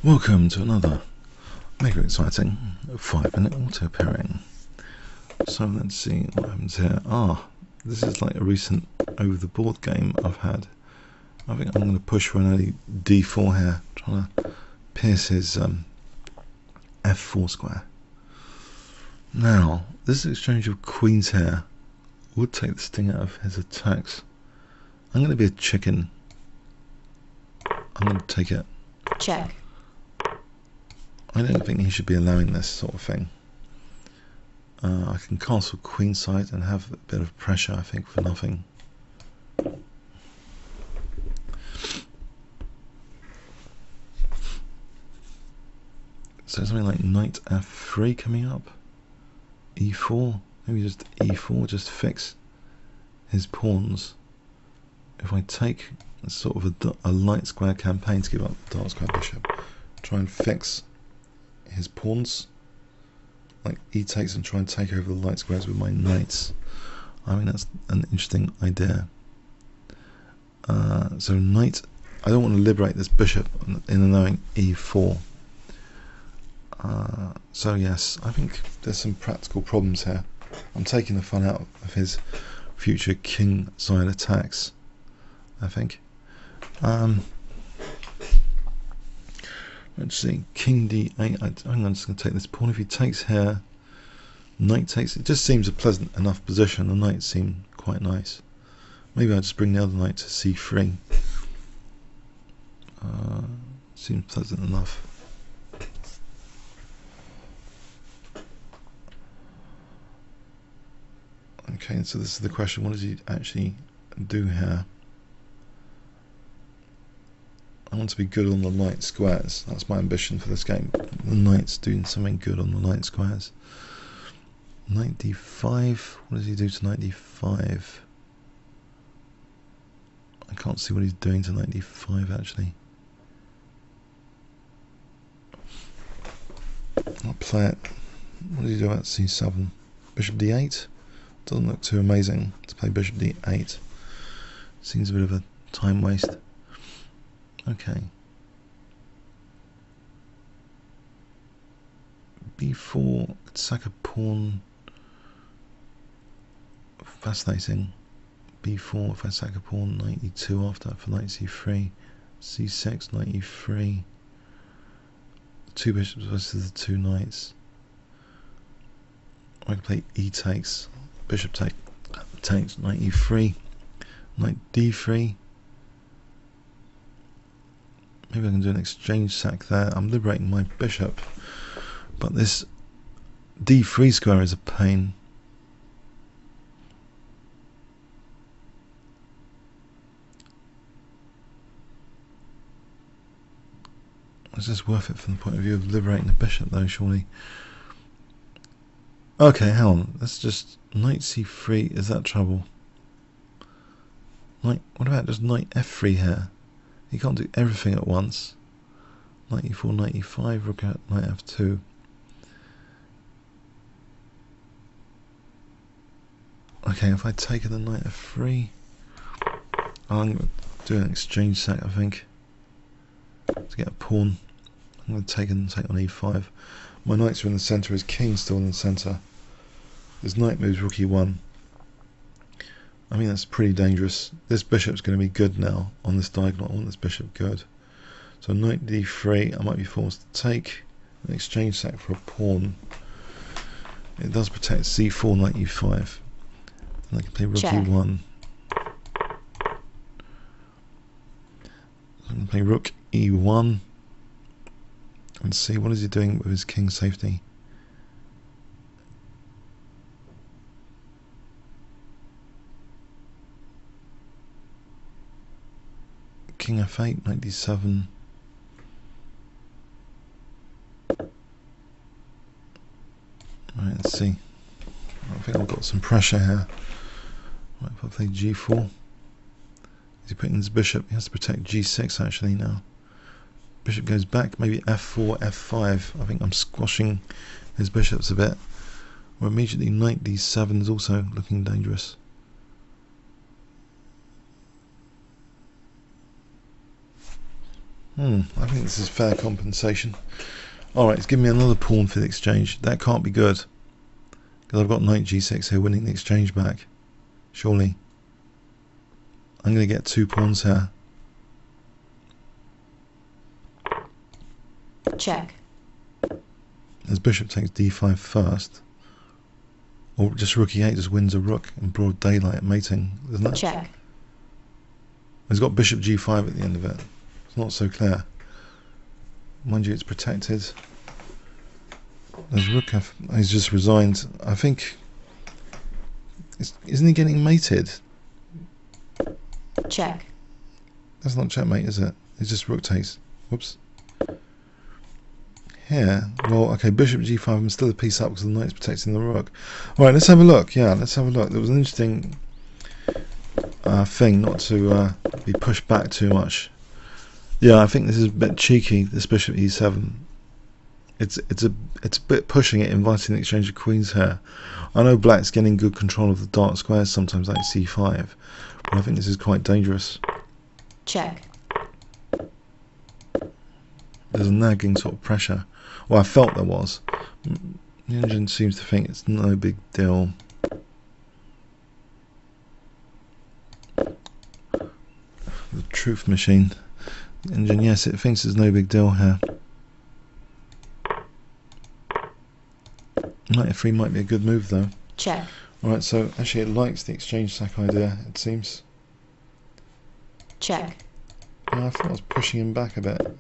Welcome to another mega exciting 5-minute auto pairing. So let's see what happens here. This is like a recent over the board game I've had. I think I'm going to push for an early d4 here, trying to pierce his f4 square. Now, this exchange of queens here would take the sting out of his attacks. I'm going to be a chicken. I'm going to take it. Check. I don't think he should be allowing this sort of thing. I can castle queenside and have a bit of pressure, I think, for nothing. So something like knight f3 coming up. e4, maybe just e4, just fix his pawns. If I take sort of a light square campaign to give up the dark square bishop, try and fix his pawns, like e takes, and try and take over the light squares with my knights. I mean, that's an interesting idea. So knight, I don't want to liberate this bishop in allowing e4. So yes, I think there's some practical problems here. I'm taking the fun out of his future king side attacks, I think. Let's see, king d8. I'm just going to take this pawn. If he takes here, knight takes. It just seems a pleasant enough position. The knight seemed quite nice. Maybe I'll just bring the other knight to c3. Seems pleasant enough. Okay, so this is the question. What does he actually do here? I want to be good on the light squares. That's my ambition for this game. The knight's doing something good on the light squares. Knight d5. What does he do to knight d5? I can't see what he's doing to knight d5 actually. I'll play it. What does he do at c7? Bishop d8? Doesn't look too amazing to play bishop d8. Seems a bit of a time waste. Okay. b4, sack a pawn. Fascinating. b4, if I sack a pawn, knight e2 after for knight c3. c6, knight e3. Two bishops versus the two knights. I can play e takes. Bishop takes, knight e3. Knight d3. Maybe I can do an exchange sack there. I'm liberating my bishop, but this d3 square is a pain. Is this worth it from the point of view of liberating the bishop though, surely? Okay, hang on. Let's just knight c3. Is that trouble? What about just knight f3 here? You can't do everything at once. Knight e4, knight e5, rook out, knight f2. Okay, if I take the knight f3, I'm going to do an exchange sack, I think, to get a pawn. I'm going to take on e5. My knights are in the centre, his king's still in the centre. His knight moves rook e1. I mean, that's pretty dangerous. This bishop's going to be good now on this diagonal. I want this bishop good. So knight d3, I might be forced to take an exchange sack for a pawn. It does protect c4, knight e5. And I can play rook e1. So I can play rook e1 and see what is he doing with his king safety. King f8, knight d7. Right, let's see. I think I've got some pressure here. Right, if I play g4. Is he putting his bishop? He has to protect g6 actually now. Bishop goes back, maybe f4, f5. I think I'm squashing his bishops a bit. Or immediately knight d7 is also looking dangerous. I think this is fair compensation. Alright, it's giving me another pawn for the exchange. That can't be good, because I've got knight g6 here winning the exchange back. Surely. I'm going to get 2 pawns here. Check. As bishop takes d5 first. Or just rook e8 just wins a rook in broad daylight mating, isn't it? Check. He's got bishop g5 at the end of it. It's not so clear. Mind you, it's protected. There's rook he's just resigned. I think... Isn't he getting mated? Check. That's not checkmate, is it? It's just rook takes. Whoops. Here, well, okay, bishop g5, I'm still a piece up because the knight's protecting the rook. Alright, let's have a look. Yeah, let's have a look. There was an interesting thing not to be pushed back too much. Yeah, I think this is a bit cheeky, this bishop e7. It's a bit pushing it, inviting the exchange of queens here. I know black's getting good control of the dark squares sometimes, like c5, but I think this is quite dangerous. Check. There's a nagging sort of pressure. Well, I felt there was. The engine seems to think it's no big deal. The truth machine. The engine, yes, it thinks there's no big deal here. Knight f3 might be a good move though. Check. Alright, so actually it likes the exchange sack idea, it seems. Check. Yeah, I thought I was pushing him back a bit.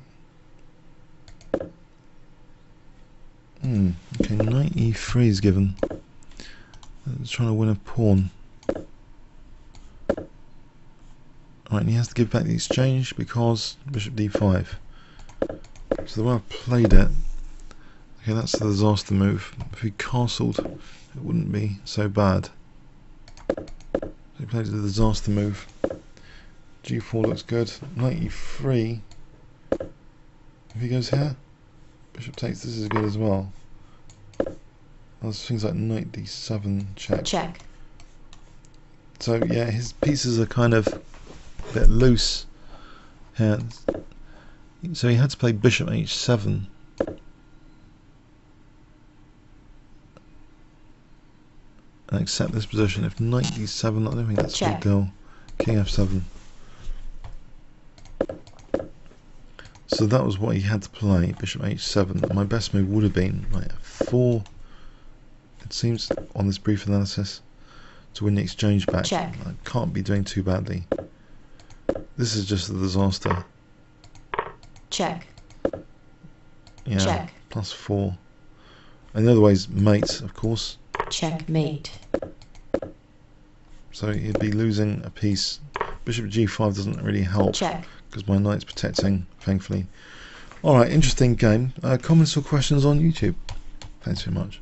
Okay, knight e3 is given. It's trying to win a pawn. Alright, and he has to give back the exchange because bishop d5. So the way I've played it, okay, that's the disaster move. If he castled, it wouldn't be so bad. So he played the disaster move. g4 looks good. Knight e3. If he goes here, bishop takes, this is good as well. There's things like knight d7 check. Check. So yeah, his pieces are kind of a bit loose here. So he had to play bishop h7. And accept this position. If knight d7, I don't think that's a big deal. King f7. So that was what he had to play, bishop h7. My best move would have been knight f4. It seems on this brief analysis to win the exchange back. Check. I can't be doing too badly. This is just a disaster. Check. Yeah, Check. +4. And the other way is mate, of course. Checkmate. So he'd be losing a piece. Bishop g5 doesn't really help. Check. Because my knight's protecting, thankfully. Alright, interesting game. Comments or questions on YouTube? Thanks very much.